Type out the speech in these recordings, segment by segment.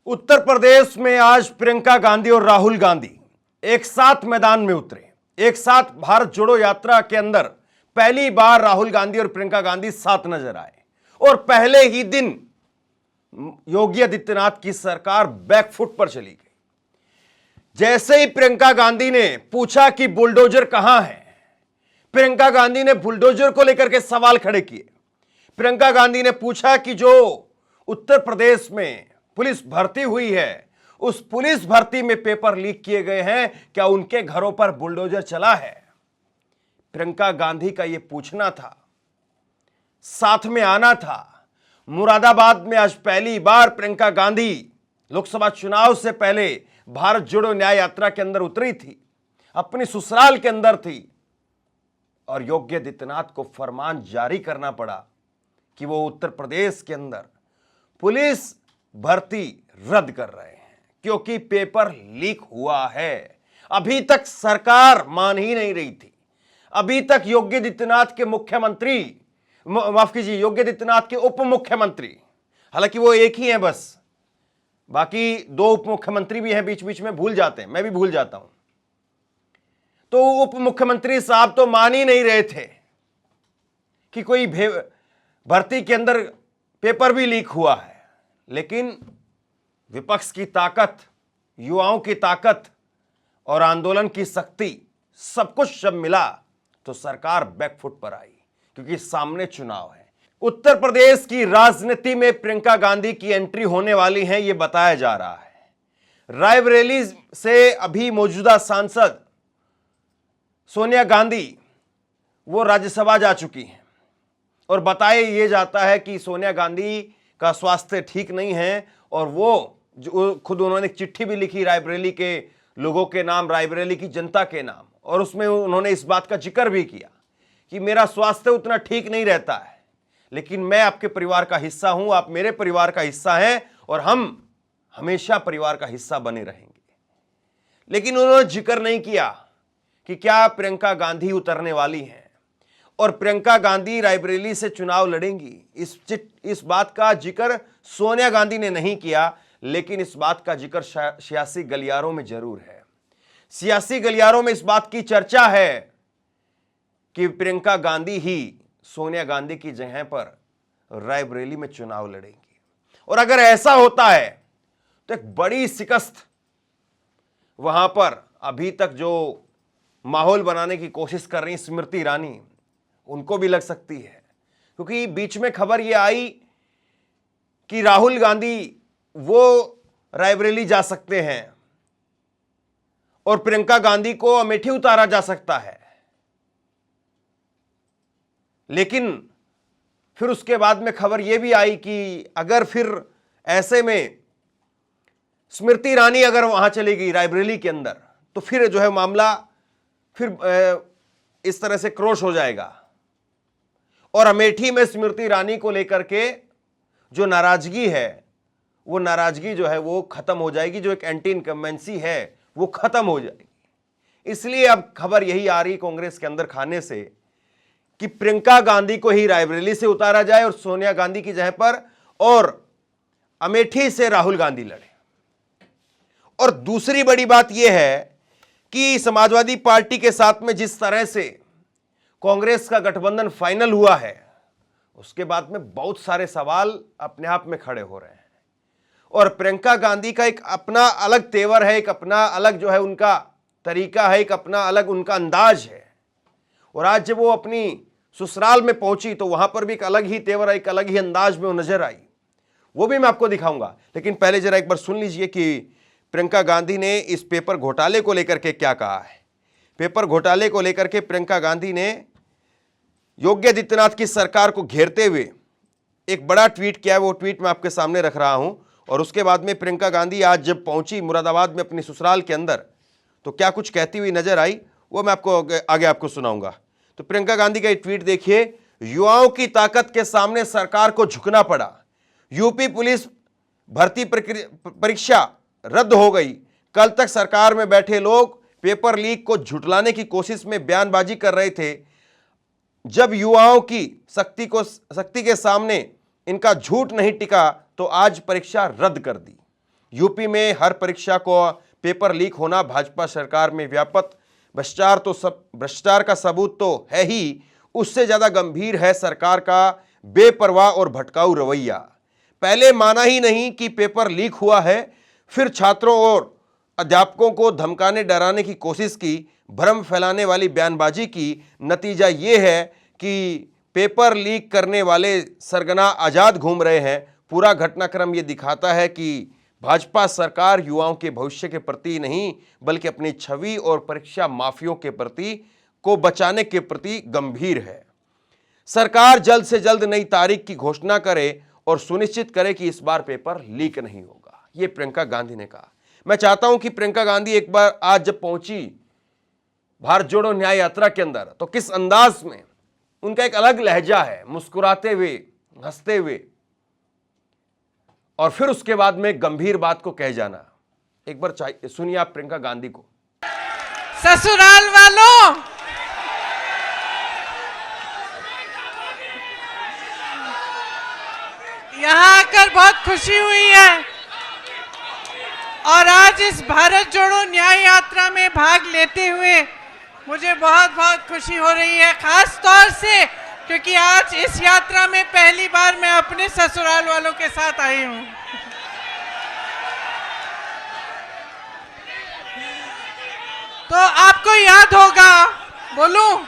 उत्तर प्रदेश में आज प्रियंका गांधी और राहुल गांधी एक साथ मैदान में उतरे। एक साथ भारत जोड़ो यात्रा के अंदर पहली बार राहुल गांधी और प्रियंका गांधी साथ नजर आए और पहले ही दिन योगी आदित्यनाथ की सरकार बैकफुट पर चली गई। जैसे ही प्रियंका गांधी ने पूछा कि बुलडोजर कहां है, प्रियंका गांधी ने बुलडोजर को लेकर के सवाल खड़े किए। प्रियंका गांधी ने पूछा कि जो उत्तर प्रदेश में पुलिस भर्ती हुई है, उस पुलिस भर्ती में पेपर लीक किए गए हैं, क्या उनके घरों पर बुलडोजर चला है? प्रियंका गांधी का यह पूछना था, साथ में आना था। मुरादाबाद में आज पहली बार प्रियंका गांधी लोकसभा चुनाव से पहले भारत जोड़ो न्याय यात्रा के अंदर उतरी थी, अपनी ससुराल के अंदर थी और योगी आदित्यनाथ को फरमान जारी करना पड़ा कि वो उत्तर प्रदेश के अंदर पुलिस भर्ती रद्द कर रहे हैं क्योंकि पेपर लीक हुआ है। अभी तक सरकार मान ही नहीं रही थी। अभी तक योगी आदित्यनाथ के मुख्यमंत्री, माफ कीजिए, योगी आदित्यनाथ के उप मुख्यमंत्री, हालांकि वो एक ही हैं बस, बाकी दो उप मुख्यमंत्री भी हैं, बीच बीच में भूल जाते हैं, मैं भी भूल जाता हूं। तो उप मुख्यमंत्री साहब तो मान ही नहीं रहे थे कि कोई भर्ती के अंदर पेपर भी लीक हुआ है। लेकिन विपक्ष की ताकत, युवाओं की ताकत और आंदोलन की शक्ति, सब कुछ जब मिला तो सरकार बैकफुट पर आई क्योंकि सामने चुनाव है। उत्तर प्रदेश की राजनीति में प्रियंका गांधी की एंट्री होने वाली है, यह बताया जा रहा है। रायबरेली से अभी मौजूदा सांसद सोनिया गांधी वो राज्यसभा जा चुकी हैं और बताया यह जाता है कि सोनिया गांधी का स्वास्थ्य ठीक नहीं है और वो जो खुद उन्होंने एक चिट्ठी भी लिखी रायबरेली के लोगों के नाम, रायबरेली की जनता के नाम, और उसमें उन्होंने इस बात का जिक्र भी किया कि मेरा स्वास्थ्य उतना ठीक नहीं रहता है, लेकिन मैं आपके परिवार का हिस्सा हूं, आप मेरे परिवार का हिस्सा हैं और हम हमेशा परिवार का हिस्सा बने रहेंगे। लेकिन उन्होंने जिक्र नहीं किया कि क्या प्रियंका गांधी उतरने वाली हैं और प्रियंका गांधी रायबरेली से चुनाव लड़ेंगी। इस बात का जिक्र सोनिया गांधी ने नहीं किया, लेकिन इस बात का जिक्र सियासी गलियारों में जरूर है। सियासी गलियारों में इस बात की चर्चा है कि प्रियंका गांधी ही सोनिया गांधी की जगह पर रायबरेली में चुनाव लड़ेंगी। और अगर ऐसा होता है तो एक बड़ी शिकस्त वहां पर अभी तक जो माहौल बनाने की कोशिश कर रही स्मृति ईरानी, उनको भी लग सकती है। क्योंकि बीच में खबर यह आई कि राहुल गांधी वो रायबरेली जा सकते हैं और प्रियंका गांधी को अमेठी उतारा जा सकता है, लेकिन फिर उसके बाद में खबर यह भी आई कि अगर फिर ऐसे में स्मृति ईरानी अगर वहां चली गई रायबरेली के अंदर, तो फिर जो है मामला फिर इस तरह से क्रोश हो जाएगा और अमेठी में स्मृति ईरानी को लेकर के जो नाराजगी है, वो नाराजगी जो है वो खत्म हो जाएगी। जो एक एंटी इनकम्बेंसी है वो खत्म हो जाएगी। इसलिए अब खबर यही आ रही कांग्रेस के अंदर खाने से कि प्रियंका गांधी को ही रायबरेली से उतारा जाए और सोनिया गांधी की जगह पर और अमेठी से राहुल गांधी लड़े। और दूसरी बड़ी बात यह है कि समाजवादी पार्टी के साथ में जिस तरह से कांग्रेस का गठबंधन फाइनल हुआ है, उसके बाद में बहुत सारे सवाल अपने आप में खड़े हो रहे हैं और प्रियंका गांधी का एक अपना अलग तेवर है, एक अपना अलग जो है उनका तरीका है, एक अपना अलग उनका अंदाज है। और आज जब वो अपनी ससुराल में पहुंची तो वहां पर भी एक अलग ही तेवर, एक अलग ही अंदाज में वो नजर आई। वो भी मैं आपको दिखाऊंगा, लेकिन पहले जरा एक बार सुन लीजिए कि प्रियंका गांधी ने इस पेपर घोटाले को लेकर के क्या कहा है। पेपर घोटाले को लेकर के प्रियंका गांधी ने योगी आदित्यनाथ की सरकार को घेरते हुए एक बड़ा ट्वीट किया है। वो ट्वीट मैं आपके सामने रख रहा हूं। और उसके बाद में प्रियंका गांधी आज जब पहुंची मुरादाबाद में अपनी ससुराल के अंदर, तो क्या कुछ कहती हुई नजर आई, वो मैं आपको आगे आपको सुनाऊंगा। तो प्रियंका गांधी का एक ट्वीट देखिए। युवाओं की ताकत के सामने सरकार को झुकना पड़ा। यूपी पुलिस भर्ती परीक्षा रद्द हो गई। कल तक सरकार में बैठे लोग पेपर लीक को झुटलाने की कोशिश में बयानबाजी कर रहे थे। जब युवाओं की शक्ति के सामने इनका झूठ नहीं टिका तो आज परीक्षा रद्द कर दी। यूपी में हर परीक्षा को पेपर लीक होना भाजपा सरकार में व्यापक भ्रष्टाचार का सबूत तो है ही, उससे ज्यादा गंभीर है सरकार का बेपरवाह और भटकाऊ रवैया। पहले माना ही नहीं कि पेपर लीक हुआ है, फिर छात्रों और अध्यापकों को धमकाने डराने की कोशिश की, भ्रम फैलाने वाली बयानबाजी की। नतीजा ये है कि पेपर लीक करने वाले सरगना आजाद घूम रहे हैं। पूरा घटनाक्रम ये दिखाता है कि भाजपा सरकार युवाओं के भविष्य के प्रति नहीं बल्कि अपनी छवि और परीक्षा माफियों के प्रति को बचाने के प्रति गंभीर है। सरकार जल्द से जल्द नई तारीख की घोषणा करे और सुनिश्चित करे कि इस बार पेपर लीक नहीं होगा, ये प्रियंका गांधी ने कहा। मैं चाहता हूं कि प्रियंका गांधी एक बार आज जब पहुंची भारत जोड़ो न्याय यात्रा के अंदर, तो किस अंदाज में उनका एक अलग लहजा है, मुस्कुराते हुए, हंसते हुए, और फिर उसके बाद में गंभीर बात को कह जाना। एक बार सुनिए आप प्रियंका गांधी को। ससुराल वालों, यहां आकर बहुत खुशी हुई है और आज इस भारत जोड़ो न्याय यात्रा में भाग लेते हुए मुझे बहुत बहुत खुशी हो रही है, खास तौर से क्योंकि आज इस यात्रा में पहली बार मैं अपने ससुराल वालों के साथ आई हूं। तो आपको याद होगा, बोलूं,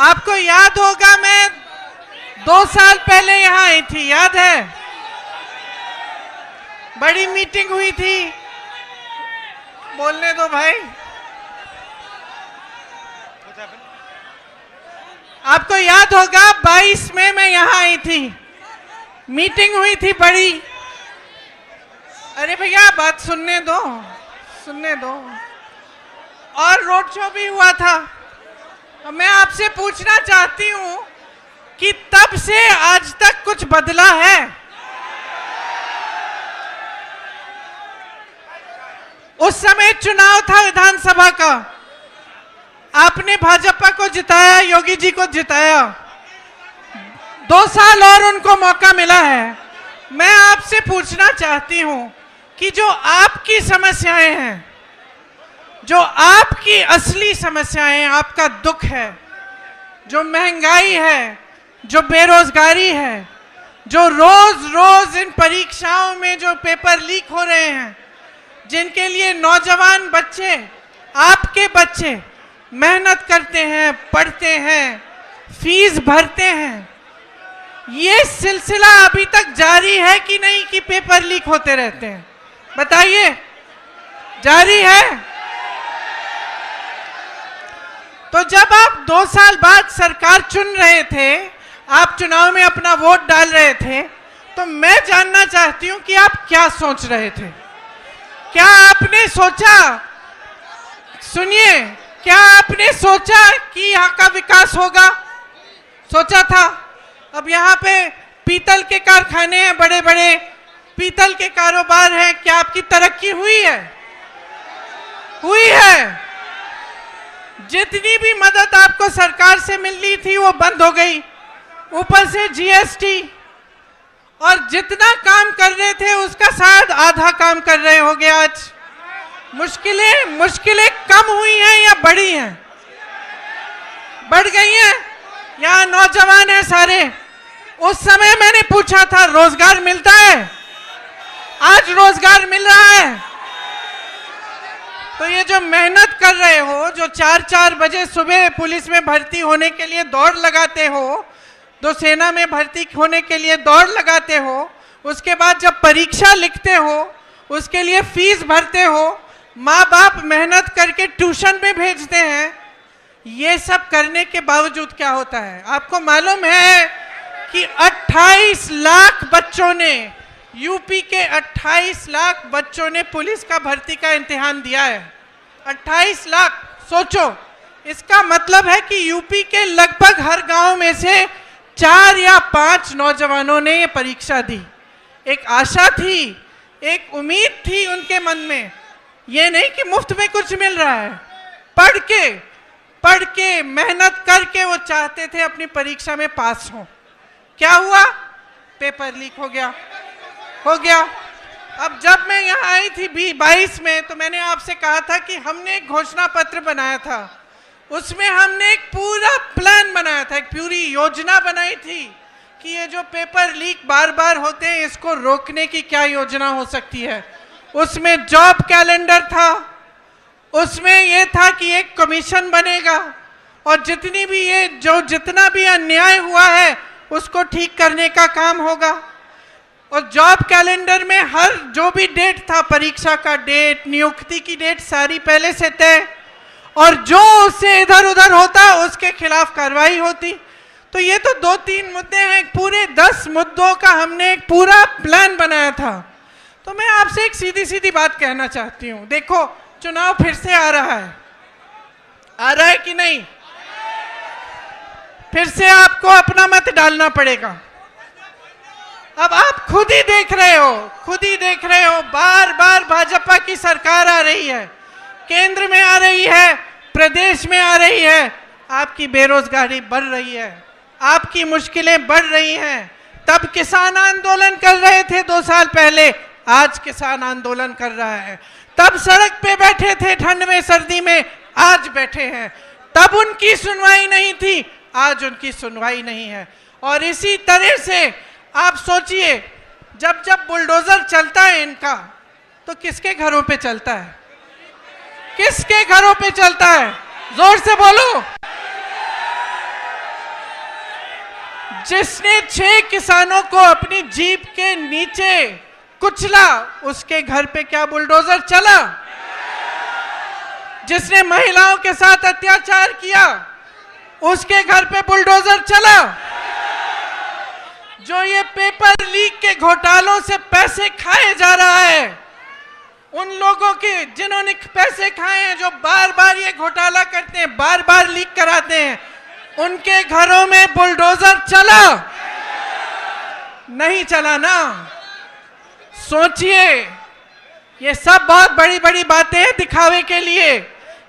आपको याद होगा मैं 2 साल पहले यहां आई थी, याद है? बड़ी मीटिंग हुई थी, बोलने दो भाई। आपको याद होगा 22 में मैं यहां आई थी, मीटिंग हुई थी बड़ी। अरे भैया बात सुनने दो, सुनने दो। और रोड शो भी हुआ था। मैं आपसे पूछना चाहती हूं कि तब से आज तक कुछ बदला है? उस समय चुनाव था विधानसभा का, आपने भाजपा को जिताया, योगी जी को जिताया, 2 साल और उनको मौका मिला है। मैं आपसे पूछना चाहती हूं कि जो आपकी समस्याएं हैं, जो आपकी असली समस्याएं, आपका दुख है, जो महंगाई है, जो बेरोजगारी है, जो रोज रोज इन परीक्षाओं में जो पेपर लीक हो रहे हैं, जिनके लिए नौजवान बच्चे, आपके बच्चे मेहनत करते हैं, पढ़ते हैं, फीस भरते हैं, ये सिलसिला अभी तक जारी है कि नहीं कि पेपर लीक होते रहते हैं? बताइए, जारी है? तो जब आप 2 साल बाद सरकार चुन रहे थे, आप चुनाव में अपना वोट डाल रहे थे, तो मैं जानना चाहती हूं कि आप क्या सोच रहे थे? क्या आपने सोचा, सुनिए, क्या आपने सोचा कि यहाँ का विकास होगा? सोचा था? अब यहाँ पे पीतल के कारखाने हैं, बड़े बड़े पीतल के कारोबार हैं, क्या आपकी तरक्की हुई है? हुई है। जितनी भी मदद आपको सरकार से मिलनी थी वो बंद हो गई, ऊपर से जीएसटी, और जितना काम कर रहे थे उसका शायद आधा काम कर रहे होंगे आज। मुश्किलें कम हुई हैं या बढ़ी हैं? बढ़ गई हैं। यहाँ नौजवान हैं सारे। उस समय मैंने पूछा था रोजगार मिलता है, आज रोजगार मिल रहा है। तो ये जो मेहनत कर रहे हो, जो 4-4 बजे सुबह पुलिस में भर्ती होने के लिए दौड़ लगाते हो, तो सेना में भर्ती होने के लिए दौड़ लगाते हो, उसके बाद जब परीक्षा लिखते हो उसके लिए फीस भरते हो, माँ बाप मेहनत करके ट्यूशन में भेजते हैं, ये सब करने के बावजूद क्या होता है? आपको मालूम है कि 28 लाख बच्चों ने, यूपी के 28 लाख बच्चों ने पुलिस का भर्ती का इम्तिहान दिया है। 28 लाख, सोचो, इसका मतलब है कि यूपी के लगभग हर गांव में से 4 या 5 नौजवानों ने ये परीक्षा दी। एक आशा थी, एक उम्मीद थी उनके मन में, ये नहीं कि मुफ्त में कुछ मिल रहा है। पढ़ के मेहनत करके वो चाहते थे अपनी परीक्षा में पास हो। क्या हुआ? पेपर लीक हो गया। अब जब मैं यहाँ आई थी 22 में, तो मैंने आपसे कहा था कि हमने एक घोषणा पत्र बनाया था, उसमें हमने एक पूरा प्लान बनाया था, एक पूरी योजना बनाई थी कि ये जो पेपर लीक बार बार होते हैं इसको रोकने की क्या योजना हो सकती है। उसमें जॉब कैलेंडर था, उसमें ये था कि एक कमीशन बनेगा और जितना भी अन्याय हुआ है उसको ठीक करने का काम होगा। और जॉब कैलेंडर में हर जो भी डेट था, परीक्षा का डेट, नियुक्ति की डेट, सारी पहले से तय, और जो उससे इधर उधर होता उसके खिलाफ कार्रवाई होती। तो ये तो 2-3 मुद्दे हैं, पूरे 10 मुद्दों का हमने एक पूरा प्लान बनाया था। तो मैं आपसे एक सीधी सीधी बात कहना चाहती हूँ, देखो चुनाव फिर से आ रहा है कि नहीं? फिर से आपको अपना मत डालना पड़ेगा। अब आप खुद ही देख रहे हो, बार बार भाजपा की सरकार आ रही है, केंद्र में आ रही है, प्रदेश में आ रही है, आपकी बेरोजगारी बढ़ रही है, आपकी मुश्किलें बढ़ रही हैं। तब किसान आंदोलन कर रहे थे 2 साल पहले, आज किसान आंदोलन कर रहा है। तब सड़क पे बैठे थे ठंड में सर्दी में, आज बैठे हैं। तब उनकी सुनवाई नहीं थी, आज उनकी सुनवाई नहीं है। और इसी तरह से आप सोचिए, जब बुलडोजर चलता है इनका, तो किसके घरों पे चलता है? किसके घरों पे चलता है? जोर से बोलो। जिसने 6 किसानों को अपनी जीप के नीचे कुचला, उसके घर पे क्या बुलडोजर चला? जिसने महिलाओं के साथ अत्याचार किया, उसके घर पे बुलडोजर चला? जो ये पेपर लीक के घोटालों से पैसे खाए जा रहा है, उन लोगों के जिन्होंने पैसे खाए हैं, जो बार बार ये घोटाला करते हैं, बार बार लीक कराते हैं, उनके घरों में बुलडोजर चला? नहीं चला ना। सोचिए, ये सब बहुत बड़ी बड़ी बातें हैं दिखावे के लिए।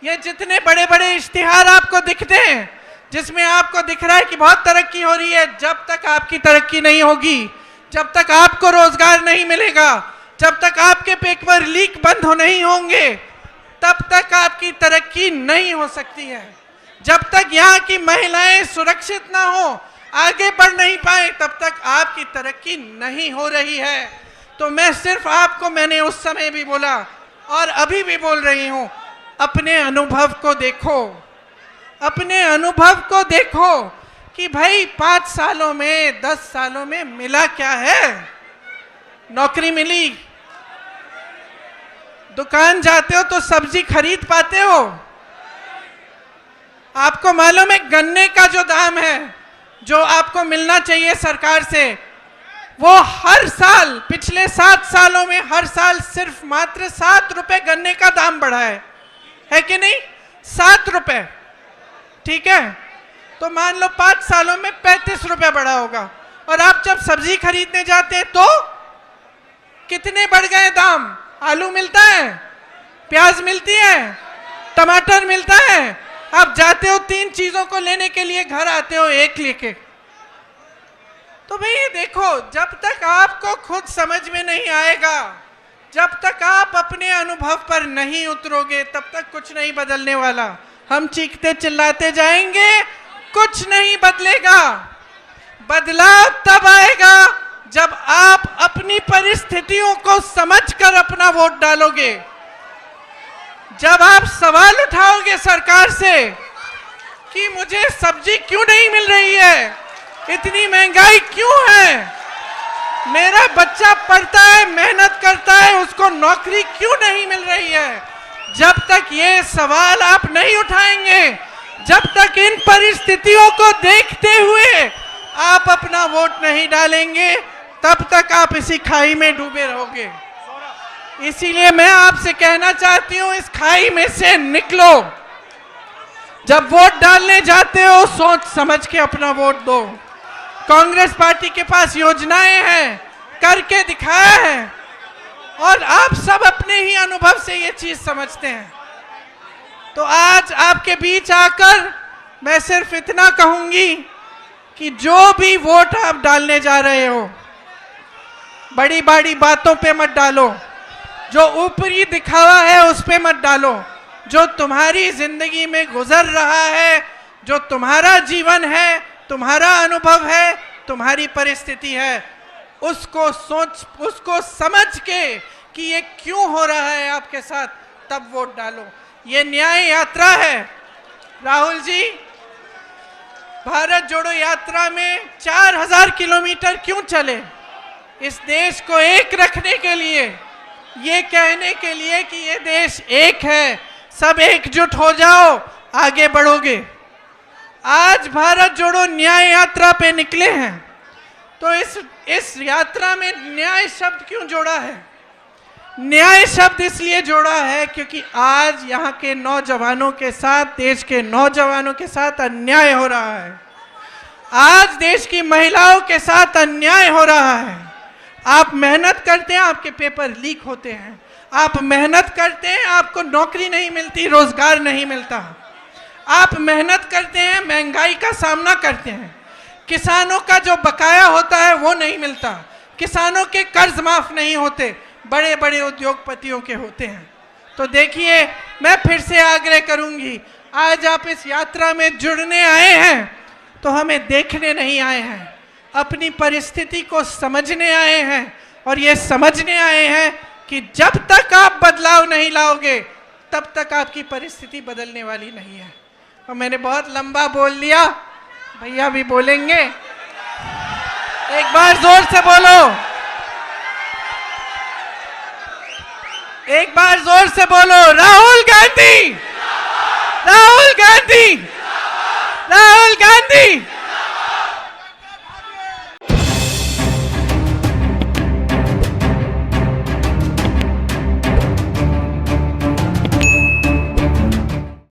ये जितने बड़े बड़े इश्तिहार आपको दिखते हैं, जिसमें आपको दिख रहा है कि बहुत तरक्की हो रही है, जब तक आपकी तरक्की नहीं होगी, जब तक आपको रोजगार नहीं मिलेगा, जब तक आपके पेपर लीक बंद नहीं होंगे, तब तक आपकी तरक्की नहीं हो सकती है। जब तक यहाँ की महिलाएं सुरक्षित ना हो, आगे बढ़ नहीं पाए, तब तक आपकी तरक्की नहीं हो रही है। तो मैं सिर्फ आपको, मैंने उस समय भी बोला और अभी भी बोल रही हूँ, अपने अनुभव को देखो, अपने अनुभव को देखो कि भाई 5 सालों में, 10 सालों में मिला क्या है? नौकरी मिली, दुकान जाते हो तो सब्जी खरीद पाते हो। आपको मालूम है गन्ने का जो दाम है, जो आपको मिलना चाहिए सरकार से, वो हर साल, पिछले 7 सालों में हर साल सिर्फ मात्र 7 रुपए गन्ने का दाम बढ़ा है कि नहीं? 7 रुपए, ठीक है? तो मान लो 5 सालों में 35 रुपए बढ़ा होगा। और आप जब सब्जी खरीदने जाते हैं तो कितने बढ़ गए दाम? आलू मिलता है, प्याज मिलती है, टमाटर मिलता है, आप जाते हो 3 चीजों को लेने के लिए, घर आते हो 1 लेके। तो भाई देखो, जब तक आपको खुद समझ में नहीं आएगा, जब तक आप अपने अनुभव पर नहीं उतरोगे, तब तक कुछ नहीं बदलने वाला। हम चीखते चिल्लाते जाएंगे, कुछ नहीं बदलेगा। बदलाव तब आएगा जब आप अपनी परिस्थितियों को समझकर अपना वोट डालोगे, जब आप सवाल उठाओगे सरकार से कि मुझे सब्जी क्यों नहीं मिल रही है, इतनी महंगाई क्यों है, मेरा बच्चा पढ़ता है, मेहनत करता है, उसको नौकरी क्यों नहीं मिल रही है। जब तक ये सवाल आप नहीं उठाएंगे, जब तक इन परिस्थितियों को देखते हुए आप अपना वोट नहीं डालेंगे, तब तक आप इसी खाई में डूबे रहोगे। इसीलिए मैं आपसे कहना चाहती हूं, इस खाई में से निकलो। जब वोट डालने जाते हो, सोच समझ के अपना वोट दो। कांग्रेस पार्टी के पास योजनाएं हैं, करके दिखाया है, और आप सब अपने ही अनुभव से ये चीज समझते हैं। तो आज आपके बीच आकर मैं सिर्फ इतना कहूंगी कि जो भी वोट आप डालने जा रहे हो, बड़ी बड़ी बातों पे मत डालो, जो ऊपरी दिखावा है उस पे मत डालो। जो तुम्हारी जिंदगी में गुजर रहा है, जो तुम्हारा जीवन है, तुम्हारा अनुभव है, तुम्हारी परिस्थिति है, उसको सोच, उसको समझ के कि ये क्यों हो रहा है आपके साथ, तब वोट डालो। ये न्याय यात्रा है। राहुल जी, भारत जोड़ो यात्रा में 4000 किलोमीटर क्यों चले? इस देश को एक रखने के लिए, ये कहने के लिए कि ये देश एक है, सब एकजुट हो जाओ, आगे बढ़ोगे। आज भारत जोड़ो न्याय यात्रा पे निकले हैं, तो इस यात्रा में न्याय शब्द क्यों जोड़ा है? न्याय शब्द इसलिए जोड़ा है क्योंकि आज यहाँ के नौजवानों के साथ, देश के नौजवानों के साथ अन्याय हो रहा है। आज देश की महिलाओं के साथ अन्याय हो रहा है। आप मेहनत करते हैं, आपके पेपर लीक होते हैं। आप मेहनत करते हैं, आपको नौकरी नहीं मिलती, रोजगार नहीं मिलता। आप मेहनत करते हैं, महंगाई का सामना करते हैं। किसानों का जो बकाया होता है वो नहीं मिलता, किसानों के कर्ज माफ नहीं होते, बड़े बड़े उद्योगपतियों के होते हैं। तो देखिए, मैं फिर से आग्रह करूंगी, आज आप इस यात्रा में जुड़ने आए हैं तो हमें देखने नहीं आए हैं, अपनी परिस्थिति को समझने आए हैं। और ये समझने आए हैं कि जब तक आप बदलाव नहीं लाओगे तब तक आपकी परिस्थिति बदलने वाली नहीं है। और मैंने बहुत लंबा बोल लिया, भैया भी बोलेंगे, एक बार जोर से बोलो, एक बार जोर से बोलो, राहुल गांधी, राहुल गांधी, राहुल गांधी।